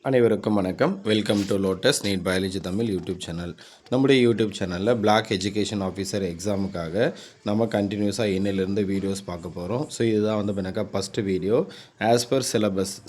அனைவருக்கும் வணக்கம். Welcome to lotus NEET biology Tamil YouTube channel. நம்முடைய யூடியூப் சேனலில் பிளாக் எஜுகேஷன் ஆஃபீஸர் எக்ஸாமுக்காக நம்ம கண்டினியூஸாக இன்னிலிருந்து வீடியோஸ் பார்க்க போகிறோம். ஸோ இதுதான் பண்ணாக்கா ஃபஸ்ட்டு வீடியோ. ஆஸ் பர்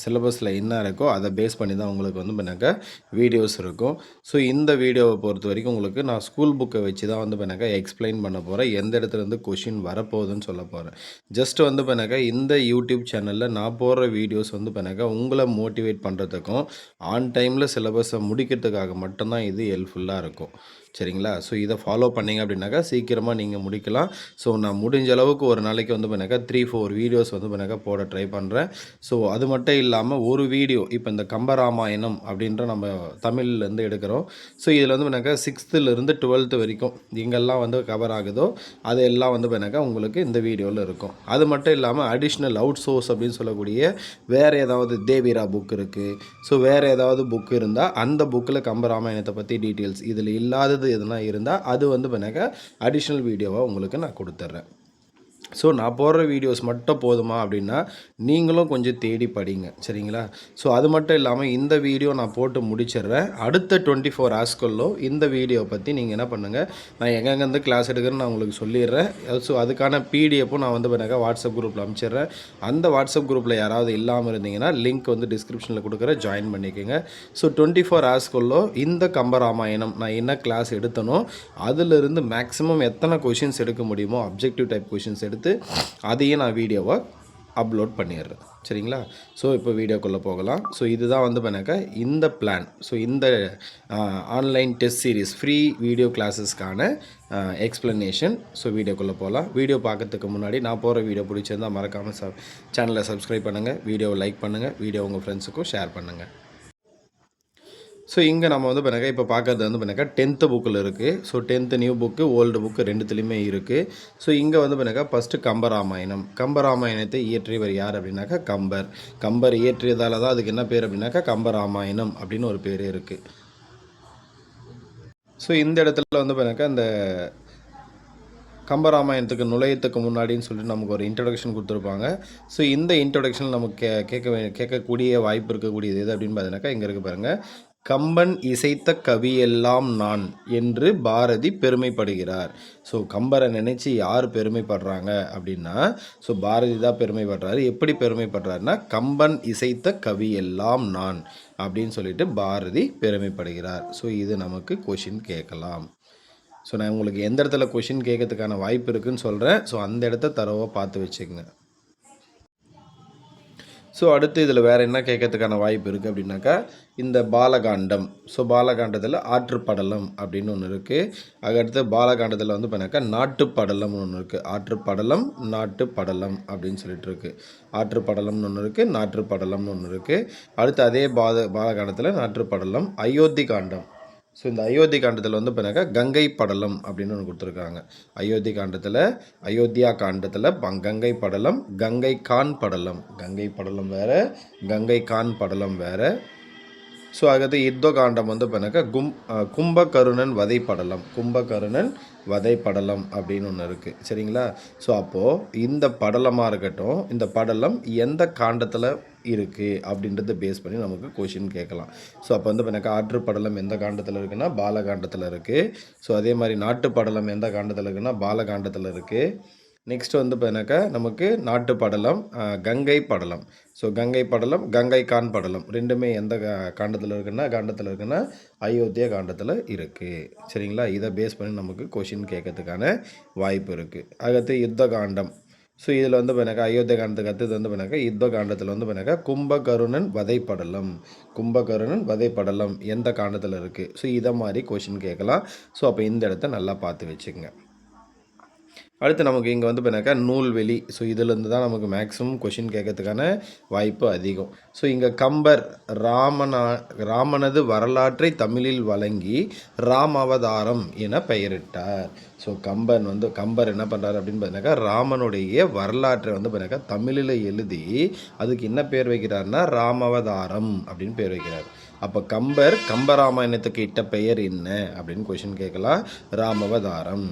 சிலபஸில் என்ன இருக்கோ அதை பேஸ் பண்ணி தான் உங்களுக்கு பண்ணாக்கா வீடியோஸ் இருக்கும். ஸோ இந்த வீடியோவை பொறுத்த வரைக்கும் உங்களுக்கு நான் ஸ்கூல் புக்கை வச்சு தான் பண்ணாக்கா எக்ஸ்பிளைன் பண்ண போகிறேன். எந்த இடத்துலேருந்து கொஷின் வரப்போகுதுன்னு சொல்ல போகிறேன். ஜஸ்ட் பண்ணாக்கா இந்த யூடியூப் சேனலில் நான் போடுற வீடியோஸ் பண்ணாக்கா உங்களை மோட்டிவேட் பண்ணுறதுக்கும் ஆன் டைமில் சிலபஸை முடிக்கிறதுக்காக மட்டும்தான் இது ஹெல்ப்ஃபுல்லாக இருக்கும். சரிங்களா? ஸோ இதை ஃபாலோ பண்ணிங்க அப்படின்னாக்கா சீக்கிரமாக நீங்கள் முடிக்கலாம். ஸோ நான் முடிஞ்ச அளவுக்கு ஒரு நாளைக்கு பண்ணாக்கா 3-4 வீடியோஸ் பண்ணாக்கா போட ட்ரை பண்ணுறேன். ஸோ அது மட்டும் இல்லாமல் ஒரு வீடியோ இப்போ இந்த கம்பராமாயணம் அப்படின்ற நம்ம தமிழ்லேருந்து எடுக்கிறோம். ஸோ இதில் பண்ணாக்கா 6th to 12th வரைக்கும் எங்கெல்லாம் கவர் ஆகுதோ அதெல்லாம் பண்ணாக்கா உங்களுக்கு இந்த வீடியோவில் இருக்கும். அது மட்டும் இல்லாமல் அடிஷ்னல் அவுட் சோர்ஸ் அப்படின்னு சொல்லக்கூடிய வேறு ஏதாவது தேவிரா புக் இருக்குது. ஸோ வேறு ஏதாவது புக் இருந்தால் அந்த புக்கில் கம்பராமாயணத்தை பற்றி டீட்டெயில்ஸ் இதில் இல்லாதது எதுனா இருந்தால் அது பண்ணாக்கா அடிஷ்னல் வீடியோவாக உங்களுக்கு நான் கொடுத்துட்றேன். ஸோ நான் போடுற வீடியோஸ் மட்டும் போதுமா அப்படின்னா நீங்களும் கொஞ்சம் தேடி படிங்க. சரிங்களா? ஸோ அது மட்டும் இல்லாமல் இந்த வீடியோ நான் போட்டு முடிச்சிடுறேன். அடுத்த 24 ஹவர்ஸ்க்குள்ளே இந்த வீடியோ பற்றி நீங்கள் என்ன பண்ணுங்கள், நான் எங்கெங்கேருந்து கிளாஸ் எடுக்கிறேன்னு நான் உங்களுக்கு சொல்லிடுறேன். ஸோ அதுக்கான பிடிஎஃப்பும் நான் பண்ணாக்கா வாட்ஸ்அப் குரூப்பில் அனுப்பிச்சிடுறேன். அந்த வாட்ஸ்அப் குரூப்பில் யாராவது இல்லாமல் இருந்தீங்கன்னா லிங்க் டிஸ்கிரிப்ஷனில் கொடுக்குற ஜாயின் பண்ணிக்கோங்க. ஸோ 24 ஹவர்ஸ்க்குள்ளே இந்த கம்பராமாயணம் நான் என்ன கிளாஸ் எடுத்தனோ அதிலிருந்து மேக்ஸிமம் எத்தனை கொஷின்ஸ் எடுக்க முடியுமோ அப்ஜெக்டிவ் டைப் கொஷின்ஸ் எடுத்து அதையும் நான் வீடியோவை அப்லோட் பண்ணிடுறேன். சரிங்களா? ஸோ இப்போ வீடியோக்குள்ளே போகலாம். ஸோ இதுதான் பண்ணாக்கா இந்த பிளான். ஸோ இந்த online test series free video கிளாஸஸ்க்கான எக்ஸ்ப்ளனேஷன். ஸோ வீடியோக்குள்ளே போகலாம். வீடியோ பார்க்கறதுக்கு முன்னாடி நான் போகிற வீடியோ பிடிச்சிருந்தால் மறக்காமல் சேனலை சப்ஸ்கிரைப் பண்ணுங்கள், வீடியோவை லைக் பண்ணுங்கள், வீடியோ உங்கள் ஃப்ரெண்ட்ஸுக்கும் ஷேர் பண்ணுங்கள். ஸோ இங்கே நம்ம பண்ணாக்கா இப்போ பார்க்குறது பண்ணாக்கா 10th புக்கில் இருக்குது. So 10th new book old book ரெண்டுத்துலேயுமே இருக்குது. ஸோ இங்கே பண்ணாக்கா ஃபஸ்ட்டு கம்பராமாயணம். கம்பராமாயணத்தை இயற்றியவர் யார் அப்படின்னாக்கா கம்பர். கம்பர் இயற்றியதால் தான் அதுக்கு என்ன பேர் அப்படின்னாக்கா கம்பராமாயணம் அப்படின்னு ஒரு பேர் இருக்குது. ஸோ இந்த இடத்துல பண்ணாக்கா இந்த கம்பராமாயணத்துக்கு நுழையத்துக்கு முன்னாடின்னு சொல்லிட்டு நமக்கு ஒரு இன்ட்ரடக்ஷன் கொடுத்துருப்பாங்க. ஸோ இந்த இன்ட்ரடக்ஷன் நமக்கு கேட்கக்கூடிய வாய்ப்பு இருக்கக்கூடியது எது அப்படின்னு பார்த்தீங்கன்னாக்கா இங்கே இருக்க பாருங்கள். கம்பன் இசைத்த கவியெல்லாம் நான் என்று பாரதி பெருமைப்படுகிறார். ஸோ கம்பரை நினச்சி யார் பெருமைப்படுறாங்க அப்படின்னா ஸோ பாரதி தான் பெருமைப்படுறாரு. எப்படி பெருமைப்படுறாருன்னா கம்பன் இசைத்த கவியெல்லாம் நான் அப்படின்னு சொல்லிட்டு பாரதி பெருமைப்படுகிறார். ஸோ இது நமக்கு கொஷின் கேட்கலாம். ஸோ நான் உங்களுக்கு எந்த இடத்துல கொஷின் கேட்கறதுக்கான வாய்ப்பு இருக்குதுன்னு சொல்கிறேன். ஸோ அந்த இடத்த தரவாக பார்த்து வச்சுக்கோங்க. ஸோ அடுத்து இதில் வேறு என்ன கேட்கறதுக்கான வாய்ப்பு இருக்குது அப்படின்னாக்கா இந்த பாலகாண்டம். ஸோ பாலகாண்டத்தில் ஆற்றுப்படலம் அப்படின்னு ஒன்று இருக்குது. அதுக்கடுத்து பாலகாண்டத்தில் பண்ணாக்கா நாட்டுப்படலம்னு ஒன்று இருக்குது. ஆற்றுப்படலம் நாட்டுப்படலம் அப்படின்னு சொல்லிட்டு இருக்குது. ஆற்றுப்படலம்னு ஒன்று இருக்குது, நாட்டுப்படலம்னு ஒன்று இருக்குது. அடுத்து அதே பாலகாண்டத்தில் நாட்டுப்படலம் அயோத்தி காண்டம். ஸோ இந்த அயோத்தி காண்டத்தில் பண்ணாக்கா கங்கை படலம் அப்படின்னு ஒன்று கொடுத்துருக்காங்க. அயோத்தியா காண்டத்தில் கங்கை படலம், கங்கை கான் படலம். கங்கை படலம் வேறு, கங்கை கான் படலம் வேறு. ஸோ அடுத்து யுத்த காண்டம் பண்ணாக்கா கும்பகருணன் வதைப்படலம். கும்பகருணன் வதைப்படலம் அப்படின்னு ஒன்று இருக்குது. சரிங்களா? ஸோ அப்போது இந்த படலமாக இருக்கட்டும், இந்த படலம் எந்த காண்டத்தில் இருக்குது அப்படின்றத பேஸ் பண்ணி நமக்கு கொஷின் கேட்கலாம். ஸோ அப்போ பண்ணாக்கா ஆற்றுப்படலம் எந்த காண்டத்தில் இருக்குன்னா பாலகாண்டத்தில் இருக்குது. ஸோ அதே மாதிரி நாட்டுப்படலம் எந்த காண்டத்தில் இருக்குன்னா பாலகாண்டத்தில் இருக்குது. நெக்ஸ்ட் பண்ணாக்கா நமக்கு நாட்டுப்படலம், கங்கை படலம். ஸோ கங்கை படலம், கங்கை கான் படலம் ரெண்டுமே எந்த காண்டத்தில் இருக்குன்னா அயோத்தியா காண்டத்தில் இருக்குது. சரிங்களா? இதை பேஸ் பண்ணி நமக்கு கொஷின் கேட்கறதுக்கான வாய்ப்பு இருக்குது. அடுத்து யுத்த காண்டம். ஸோ இதில் பண்ணாக்கா அயோத்தியா காண்டத்துக்கு அடுத்தது பண்ணாக்கா யுத்த காண்டத்தில் பண்ணாக்கா கும்பகருணன் வதைப்படலம். கும்பகருணன் வதைப்படலம் எந்த காண்டத்தில் இருக்குது? ஸோ இதை மாதிரி கொஷின் கேட்கலாம். ஸோ அப்போ இந்த இடத்த நல்லா பார்த்து வச்சுக்கோங்க. அடுத்து நமக்கு இங்கே பண்ணாக்கா நூல்வெளி. ஸோ இதிலேருந்து தான் நமக்கு மேக்ஸிமம் கொஷின் கேட்கறதுக்கான வாய்ப்பு அதிகம். ஸோ இங்கே கம்பர் ராமனது வரலாற்றை தமிழில் வழங்கி ராமவதாரம் என பெயரிட்டார். ஸோ கம்பர் என்ன பண்ணுறாரு அப்படின்னு பார்த்தீங்கன்னாக்கா ராமனுடைய வரலாற்றை பண்ணாக்கா தமிழில் எழுதி அதுக்கு என்ன பேர் வைக்கிறாருன்னா ராமவதாரம் அப்படின்னு பேர் வைக்கிறார். அப்போ கம்பராமாயணத்துக்கு இட்ட பெயர் என்ன அப்படின்னு கொஷின் கேட்கலாம். ராமவதாரம்.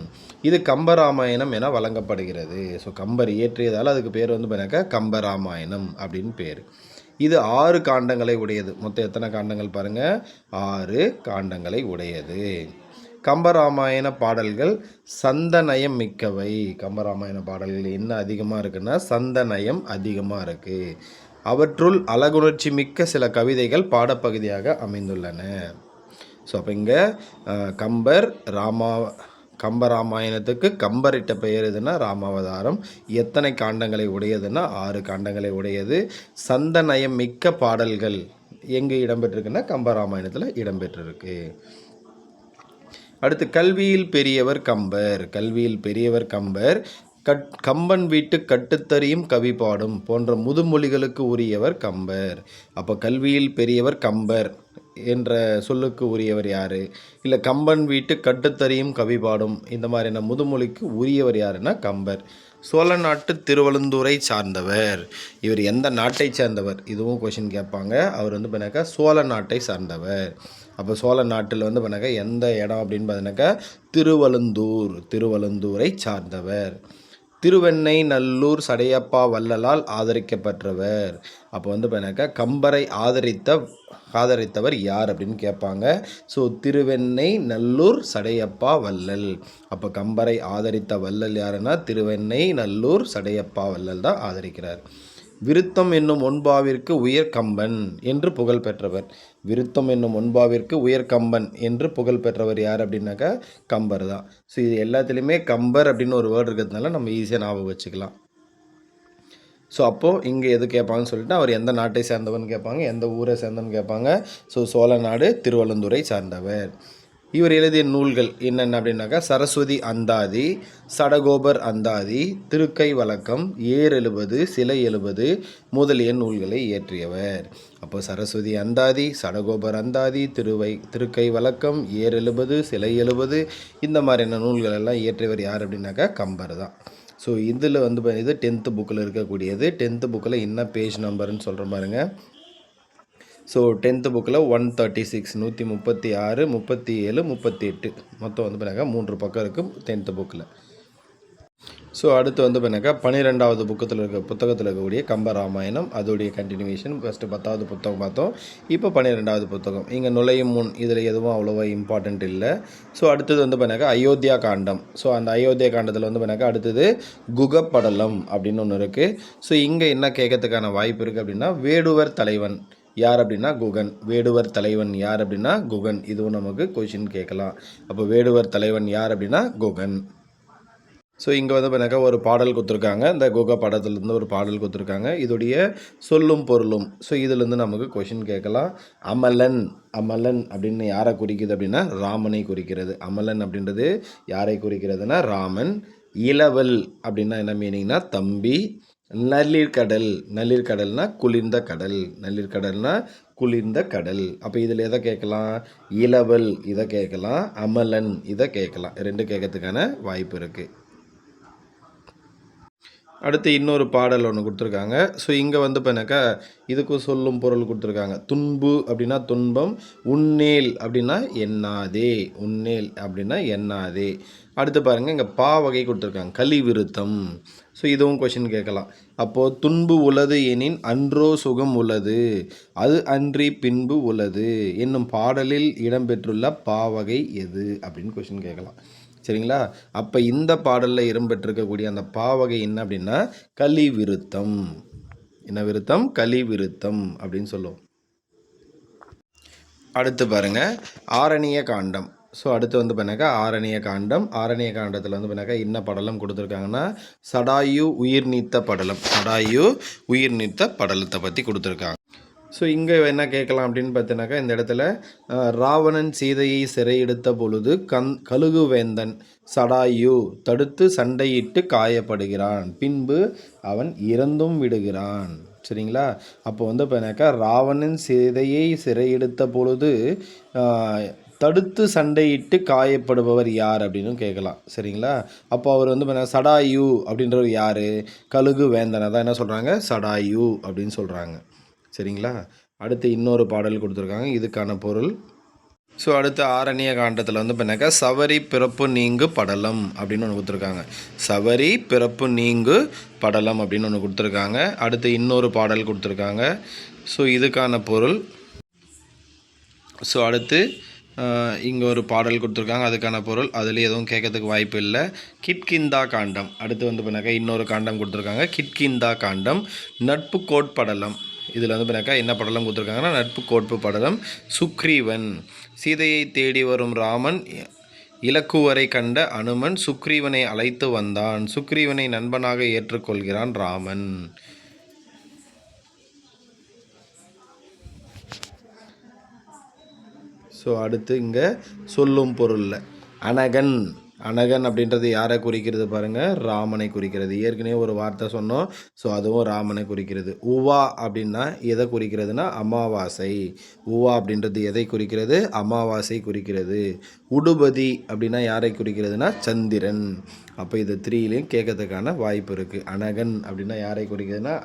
இது கம்பராமாயணம் என வழங்கப்படுகிறது. ஸோ கம்பர் இயற்றியதால் அதுக்கு பேர் பண்ணாக்கா கம்பராமாயணம் அப்படின்னு பேர். இது 6 காண்டங்களை உடையது. மொத்தம் எத்தனை காண்டங்கள் பாருங்கள், 6 காண்டங்களை உடையது. கம்பராமாயண பாடல்கள் சந்தநயம் மிக்கவை. கம்பராமாயண பாடல்கள் என்ன அதிகமாக இருக்குன்னா சந்தநயம் அதிகமாக இருக்குது. அவற்றுள் அழகுணர்ச்சி மிக்க சில கவிதைகள் பாடப்பகுதியாக அமைந்துள்ளன. ஸோ அப்போ இங்கே கம்பராமாயணத்துக்கு கம்பரிட்ட பெயர் எதுனா ராமாவதாரம். எத்தனை காண்டங்களை உடையதுன்னா 6 காண்டங்களை உடையது. சந்தநயம் மிக்க பாடல்கள் எங்கே இடம்பெற்றிருக்குன்னா கம்பராமாயணத்தில் இடம்பெற்றிருக்கு. அடுத்து கல்வியில் பெரியவர் கம்பர். கல்வியில் பெரியவர் கம்பர். கம்பன் வீட்டு கட்டுத்தறியும் கவி பாடும் போன்ற முதுமொழிகளுக்கு உரியவர் கம்பர். அப்போ கல்வியில் பெரியவர் கம்பர் என்ற சொல்லுக்கு உரியவர் யார்? இல்லை கம்பன் வீட்டு கட்டுத்தறியும் கவி பாடும் இந்த மாதிரியான முதுமொழிக்கு உரியவர் யாருன்னா கம்பர். சோழ நாட்டு திருவழுந்தூரை சார்ந்தவர். இவர் எந்த நாட்டை சார்ந்தவர்? இதுவும் கொஷின் கேட்பாங்க. அவர் வந்து பண்ணாக்கா சோழ நாட்டை சார்ந்தவர். அப்போ சோழ நாட்டில் வந்து பண்ணாக்கா எந்த இடம் அப்படின்னு பார்த்தீங்கன்னாக்கா திருவழுந்தூரை சார்ந்தவர். திருவெண்ணை நல்லூர் சடையப்பா வள்ளலால் ஆதரிக்கப்பட்டவர். அப்போ வந்து பார்த்தீங்கன்னாக்கா கம்பரை ஆதரித்தவர் யார் அப்படின்னு கேட்பாங்க. ஸோ திருவெண்ணை நல்லூர் சடையப்பா வள்ளல். அப்போ கம்பரை ஆதரித்த வள்ளல் யாருன்னா திருவெண்ணை நல்லூர் சடையப்பா வள்ளல் தான் ஆதரிக்கிறார். விருத்தம் என்னும் ஒன்பாவிற்கு உயர் கம்பன் என்று புகழ் பெற்றவர். விருத்தம் என்னும் ஒன்பாவிற்கு உயர் கம்பன் என்று புகழ் பெற்றவர் யார் அப்படின்னாக்கா கம்பர் தான். ஸோ இது எல்லாத்துலேயுமே கம்பர் அப்படின்னு ஒரு வேர்டு இருக்கிறதுனால நம்ம ஈஸியாக ஞாபகம் வச்சுக்கலாம். ஸோ அப்போது இங்கே எது கேட்பாங்கன்னு சொல்லிட்டு அவர் எந்த நாட்டை சேர்ந்தவன் கேட்பாங்க, எந்த ஊரை சேர்ந்தவன் கேட்பாங்க. ஸோ சோழ நாடு திருவழுந்தூரை சார்ந்தவர். இவர் எழுதிய நூல்கள் என்னென்ன அப்படின்னாக்கா சரஸ்வதி அந்தாதி, சடகோபர் அந்தாதி, திருக்கை வழக்கம், ஏர் 70, சிலை 70 முதலிய நூல்களை இயற்றியவர். அப்போ சரஸ்வதி அந்தாதி, சடகோபர் அந்தாதி, திருக்கை வழக்கம், ஏர் 70, சிலை 70 இந்த மாதிரியான நூல்கள் எல்லாம் இயற்றியவர் யார் அப்படின்னாக்கா கம்பர் தான். ஸோ இதில் வந்து இது 10th புக்கில் இருக்கக்கூடியது. 10th புக்கில் என்ன பேஜ் நம்பர்னு சொல்கிற பாருங்க. ஸோ 10th புக்கில் 136, 136, 37, 38 மொத்தம் வந்து பண்ணாக்கா 3 பக்கம் இருக்குது 10th புக்கில். ஸோ அடுத்து வந்து பண்ணாக்கா 12வது புத்தகத்தில் இருக்கக்கூடிய கம்பராமாயணம் அதோடைய கண்டினியூவேஷன். ஃபஸ்ட்டு 10வது புத்தகம் பார்த்தோம், இப்போ 12வது புத்தகம். இங்கே நுழையும் முன் இதில் எதுவும் அவ்வளோவா இம்பார்ட்டண்ட் இல்லை. ஸோ அடுத்தது வந்து பண்ணாக்கா அயோத்தியா காண்டம். ஸோ அந்த அயோத்தியா காண்டத்தில் வந்து பண்ணாக்கா அடுத்தது குகப்படலம் அப்படின்னு ஒன்று இருக்குது. ஸோ இங்கே என்ன கேட்கறதுக்கான வாய்ப்பு இருக்குது அப்படின்னா வேடுவர் தலைவன் யார் அப்படின்னா குகன். வேடுவர் தலைவன் யார் அப்படின்னா குகன். இதுவும் நமக்கு கொஷின் கேட்கலாம். அப்போ வேடுவர் தலைவன் யார் அப்படின்னா குகன். ஸோ இங்கே வந்து பண்ணாக்கா ஒரு பாடல் கொடுத்துருக்காங்க. இந்த குக படத்துலேருந்து ஒரு பாடல் கொடுத்துருக்காங்க. இதோடைய சொல்லும் பொருளும். ஸோ இதுலேருந்து நமக்கு கொஷின் கேட்கலாம். அமலன் அப்படின்னு யாரை குறிக்குது அப்படின்னா ராமனை குறிக்கிறது. அமலன் அப்படின்றது யாரை குறிக்கிறதுனா ராமன். இளவல் அப்படின்னா என்ன மீனிங்னா தம்பி. நல்லிற்கடல்னா குளிர்ந்த கடல். அப்போ இதில் எதை கேட்கலாம்? இளவல் இதை கேட்கலாம், அமலன் இதை கேட்கலாம். 2 கேட்கறதுக்கான வாய்ப்பு இருக்குது. அடுத்து இன்னொரு பாடல் ஒன்று கொடுத்துருக்காங்க. ஸோ இங்கே வந்து பண்ணாக்கா இதுக்கு சொல்லும் பொருள் கொடுத்துருக்காங்க. துன்பு அப்படின்னா துன்பம், உன்னேல் அப்படின்னா எண்ணாதே. அடுத்து பாருங்கள் இங்கே பா வகை கொடுத்துருக்காங்க கலிவிருத்தம். ஸோ இதுவும் கொஷின் கேட்கலாம். அப்போது துன்பு உளது எனின் அன்றோ சுகம் உள்ளது, அது அன்றி பின்பு உள்ளது என்னும் பாடலில் இடம்பெற்றுள்ள பாவகை எது அப்படின்னு கொஷின் கேட்கலாம். சரிங்களா? அப்போ இந்த பாடலில் இடம்பெற்றிருக்கக்கூடிய அந்த பாவகை என்ன அப்படின்னா கலிவிருத்தம். என்ன விருத்தம்? கலிவிருத்தம் அப்படின்னு சொல்லுவோம். அடுத்து பாருங்கள் ஆரணிய காண்டம். ஸோ அடுத்து வந்து பண்ணாக்கா ஆரணிய காண்டத்தில் வந்து பண்ணாக்கா என்ன படலம் கொடுத்துருக்காங்கன்னா சடாயு உயிர் நீத்த படலத்தை பற்றி கொடுத்துருக்காங்க. ஸோ இங்கே என்ன கேட்கலாம் அப்படின்னு பார்த்தீங்கன்னாக்கா இந்த இடத்துல ராவணன் சீதையை சிறையெடுத்த பொழுது கழுகுவேந்தன் சடாயு தடுத்து சண்டையிட்டு காயப்படுகிறான், பின்பு அவன் இறந்தும் விடுகிறான். சரிங்களா? அப்போ வந்து பார்த்தீங்கன்னாக்கா ராவணன் சீதையை சிறையெடுத்த பொழுது தடுத்து சண்டையிட்டு காயப்படுபவர் யார் அப்படின்னு கேட்கலாம். சரிங்களா? அப்போ அவர் வந்து சடாயு அப்படின்றவர் யார்? கழுகு வேந்தனை தான் என்ன சொல்கிறாங்க? சடாயு அப்படின்னு சொல்கிறாங்க. சரிங்களா? அடுத்து இன்னொரு பாடல் கொடுத்துருக்காங்க, இதுக்கான பொருள். ஸோ அடுத்து ஆரணிய காண்டத்தில் வந்து பண்ணாக்கா சவரி பிறப்பு நீங்கு படலம் அப்படின்னு ஒன்று கொடுத்துருக்காங்க. சவரி பிறப்பு நீங்கு படலம் அப்படின்னு ஒன்று கொடுத்துருக்காங்க. அடுத்து இன்னொரு பாடல் கொடுத்துருக்காங்க. ஸோ இதுக்கான பொருள். ஸோ அடுத்து இங்கே ஒரு பாடல் கொடுத்துருக்காங்க, அதுக்கான பொருள். அதில் எதுவும் கேட்கறதுக்கு வாய்ப்பு இல்லை. கிட்கிந்தா காண்டம். அடுத்து வந்து பண்ணாக்கா இன்னொரு காண்டம் கொடுத்துருக்காங்க, கிட்கிந்தா காண்டம். நட்பு கோட்படலம். இதில் வந்து பண்ணாக்கா என்ன படலம் கொடுத்துருக்காங்கன்னா நட்பு கோட்பு படலம். சுக்ரீவன். சீதையை தேடி வரும் ராமன் இலக்குவரை கண்ட அனுமன் சுக்ரீவனை அழைத்து வந்தான். சுக்ரீவனை நண்பனாக ஏற்றுக்கொள்கிறான் ராமன். ஸோ அடுத்து இங்கே சொல்லும் பொருளில் அனகன். அனகன் அப்படின்றது யாரை குறிக்கிறது பாருங்கள், ராமனை குறிக்கிறது. ஏற்கனவே ஒரு வார்த்தை சொன்னோம், ஸோ அதுவும் ராமனை குறிக்கிறது. உவா அப்படின்னா எதை குறிக்கிறதுனா அமாவாசை. உவா அப்படின்றது எதை குறிக்கிறது, அமாவாசை குறிக்கிறது. உடுபதி அப்படின்னா யாரை குறிக்கிறதுனா சந்திரன். அப்போ இது 3லையும் கேட்கறதுக்கான வாய்ப்பு இருக்குது. அனகன் அப்படின்னா யாரை குறிக்கிறதுனா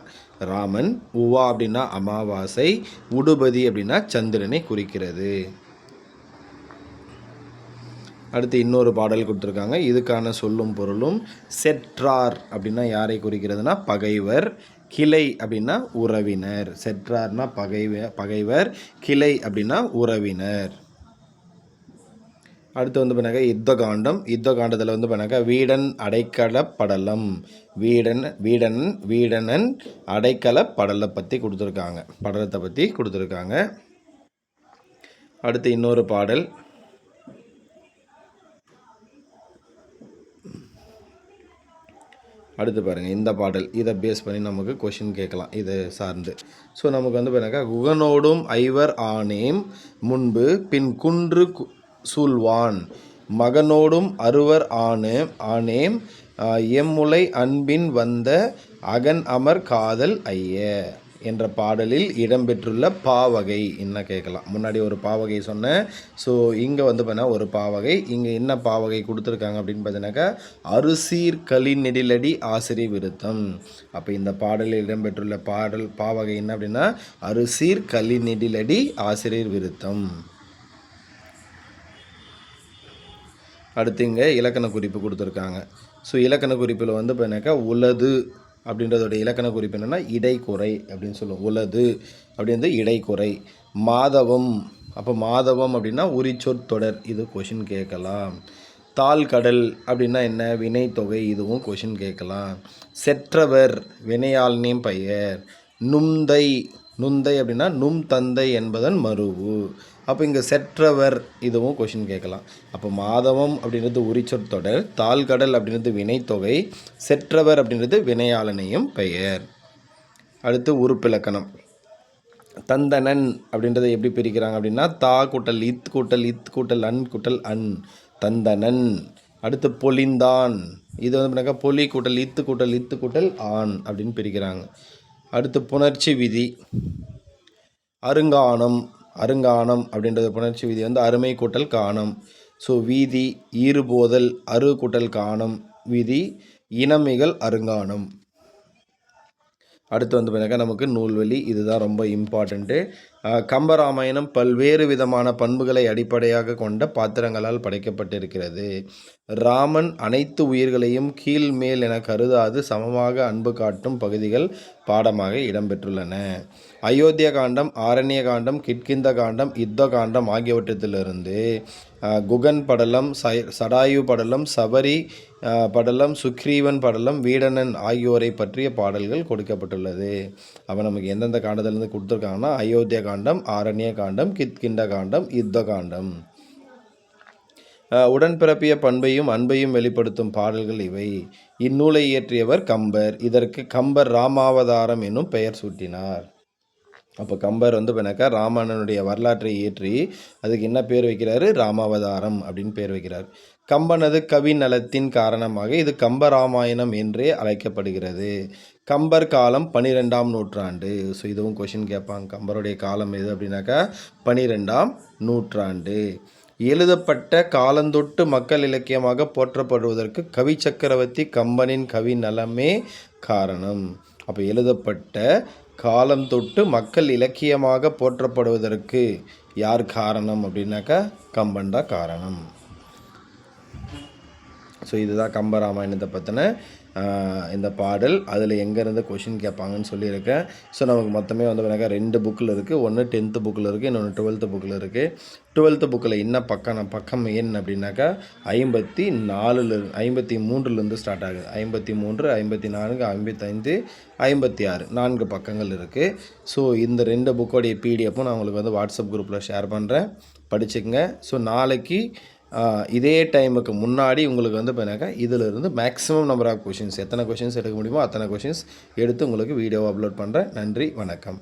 ராமன். உவா அப்படின்னா அமாவாசை. உடுபதி அப்படின்னா சந்திரனை குறிக்கிறது. அடுத்து இன்னொரு பாடல் கொடுத்துருக்காங்க, இதுக்கான சொல்லும் பொருளும். செற்றார் அப்படின்னா யாரை குறிக்கிறதுனா பகைவர். கிளை அப்படின்னா உறவினர். செற்றார்னா பகைவர். கிளை அப்படின்னா உறவினர். அடுத்து வந்து பண்ணாக்க யுத்த காண்டம். யுத்த காண்டத்தில் வந்து பண்ணாக்க வீடன் அடைக்கல படலம். வீடனன் அடைக்கல படலை பற்றி கொடுத்துருக்காங்க, படலத்தை பற்றி கொடுத்துருக்காங்க. அடுத்து இன்னொரு பாடல். அடுத்து பாருங்கள் இந்த பாடல். இதை பேஸ் பண்ணி நமக்கு கொஷின் கேட்கலாம் இதை சார்ந்து. ஸோ நமக்கு வந்து பார்த்தீங்கன்னா குகனோடும் ஐவர் ஆனேம் முன்பு பின் குன்று சூழ்வான் மகனோடும் அறுவர் ஆனேம் எம்முலை அன்பின் வந்த அகன் அமர் காதல் ஐய என்ற பாடலில் இடம்பெற்றுள்ள பாவகை என்ன கேட்கலாம். முன்னாடி ஒரு பாவகை சொன்னேன். ஸோ இங்கே வந்து பார்த்தீங்கன்னா ஒரு பாவகை. இங்கே என்ன பாவகை கொடுத்துருக்காங்க அப்படின்னு பார்த்தீங்கன்னாக்கா அறுசீர் களி நெடிலடி ஆசிரிய விருத்தம். அப்போ இந்த பாடலில் இடம்பெற்றுள்ள பாவகை என்ன அப்படின்னா அறுசீர் களி நெடிலடி ஆசிரியர் விருத்தம். அடுத்து இங்கே இலக்கண குறிப்பு கொடுத்துருக்காங்க. ஸோ இலக்கண குறிப்பில் வந்து பார்த்தீங்கன்னாக்கா உலது அப்படின்றதோட இலக்கண குறிப்பு என்னென்னா இடைக்குறை அப்படின்னு சொல்லுவோம். உலது அப்படின்றது இடைக்குறை. மாதவம். அப்போ மாதவம் அப்படின்னா உரிச்சொற்தொடர். இது கொஷின் கேட்கலாம். தாழ்கடல் அப்படின்னா என்ன, வினைத்தொகை. இதுவும் கொஷின் கேட்கலாம். செற்றவர் வினையாள்னின் பெயர். நுந்தை அப்படின்னா நும் தந்தை என்பதன் மருவு. அப்போ இங்கே செற்றவர் இதுவும் கொஷின் கேட்கலாம். அப்போ மாதவம் அப்படின்றது உரிச்சொற்தொடர், தாழ்கடல் அப்படின்றது வினைத்தொகை, செற்றவர் அப்படின்றது வினையாளனையும் பெயர். அடுத்து உறுப்பிலக்கணம். தந்தனன் அப்படின்றத எப்படி பிரிக்கிறாங்க அப்படின்னா தா கூட்டல் இத் கூட்டல் அன் தந்தனன். அடுத்து பொலிந்தான். இது வந்து பண்ணாக்கா பொலி கூட்டல் இத்து கூட்டல் ஆண் அப்படின்னு பிரிக்கிறாங்க. அடுத்து புணர்ச்சி விதி. அருங்கானம் அப்படின்றது புணர்ச்சி விதி வந்து அருமை கூட்டல் காணம். ஸோ வீதி ஈறுபோதல் அரு கூட்டல் காணம் விதி இனமிகள் அருங்கானம். அடுத்து வந்து பார்த்தீங்கன்னா நமக்கு நூல்வழி. இதுதான் ரொம்ப இம்பார்ட்டண்ட்டு. கம்பராமாயணம் பல்வேறு விதமான பண்புகளை அடிப்படையாக கொண்ட பாத்திரங்களால் படைக்கப்பட்டிருக்கிறது. ராமன் அனைத்து உயிர்களையும் கீழ் மேல் என கருதாது சமமாக அன்பு காட்டும் பகுதிகள் பாடமாக இடம்பெற்றுள்ளன. அயோத்தியா காண்டம், ஆரண்ய காண்டம், கிட்கிந்த காண்டம், யுத்த காண்டம் ஆகியவற்றிலிருந்து குகன் படலம், சடாயு படலம், சபரி படலம், சுக்ரீவன் படலம், வீடனன் ஆகியோரை பற்றிய பாடல்கள் கொடுக்கப்பட்டுள்ளது. அப்போ நமக்கு எந்தெந்த காண்டத்திலேருந்து கொடுத்துருக்காங்கன்னா அயோத்தியா காண்டம், ஆரண்ய காண்டம், கிட்கிண்ட காண்டம், யுத்த காண்டம். உடன்பிறப்பிய பண்பையும் அன்பையும் வெளிப்படுத்தும் பாடல்கள் இவை. இந்நூலை இயற்றியவர் கம்பர். இதற்கு கம்பர் ராமாவதாரம் என்னும் பெயர் சூட்டினார். அப்போ கம்பர் வந்து பண்ணாக்கா ராமாயணனுடைய வரலாற்றை இயற்றி அதுக்கு என்ன பேர் வைக்கிறாரு, ராமாவதாரம் அப்படின்னு பேர் வைக்கிறார். கம்பனது கவி நலத்தின் காரணமாக இது கம்பராமாயணம் என்றே அழைக்கப்படுகிறது. கம்பர் காலம் 12ஆம் நூற்றாண்டு. ஸோ இதுவும் கொஷின் கேட்பாங்க. கம்பருடைய காலம் எது அப்படின்னாக்கா 12ஆம் நூற்றாண்டு. எழுதப்பட்ட காலந்தொட்டு மக்கள் இலக்கியமாக போற்றப்படுவதற்கு கவி சக்கரவர்த்தி கம்பனின் கவி நலமே காரணம். அப்போ எழுதப்பட்ட காலம் தொட்டு மக்கள் இலக்கியமாக போற்றப்படுவதற்கு யார் காரணம் அப்படின்னாக்கா கம்பன் தான் காரணம். ஸோ இதுதான் கம்பராமாயணத்தை பற்றின இந்த பாடல் அதில் எங்கேருந்து கொஷின் கேட்பாங்கன்னு சொல்லியிருக்கேன். ஸோ நமக்கு மொத்தமே வந்து பார்த்தீங்கன்னா 2 புக்கில் இருக்குது. ஒன்று 10th புக்கில் இருக்குது, இன்னொன்று 12th புக்கில் இருக்குது. 12th புக்கில் என்ன பக்கம் எண் அப்படின்னாக்கா 53லேருந்து ஸ்டார்ட் ஆகுது. 53, 54, 55, 56 4 பக்கங்கள் இருக்குது. ஸோ இந்த 2 புக்கோடைய பிடிஎஃப்பும் நான் உங்களுக்கு வந்து வாட்ஸ்அப் குரூப்பில் ஷேர் பண்ணுறேன், படிச்சுக்கங்க. ஸோ நாளைக்கு இதே டைமுக்கு முன்னாடி உங்களுக்கு வந்து பார்த்தீங்கன்னாக்கா இதிலிருந்து மேக்ஸிமம் நம்பர் ஆஃப் கொஷின்ஸ் எத்தனை கொஷின்ஸ் எடுக்க முடியுமோ அத்தனை கொஷின்ஸ் எடுத்து உங்களுக்கு வீடியோவை அப்லோட் பண்ணுறேன். நன்றி, வணக்கம்.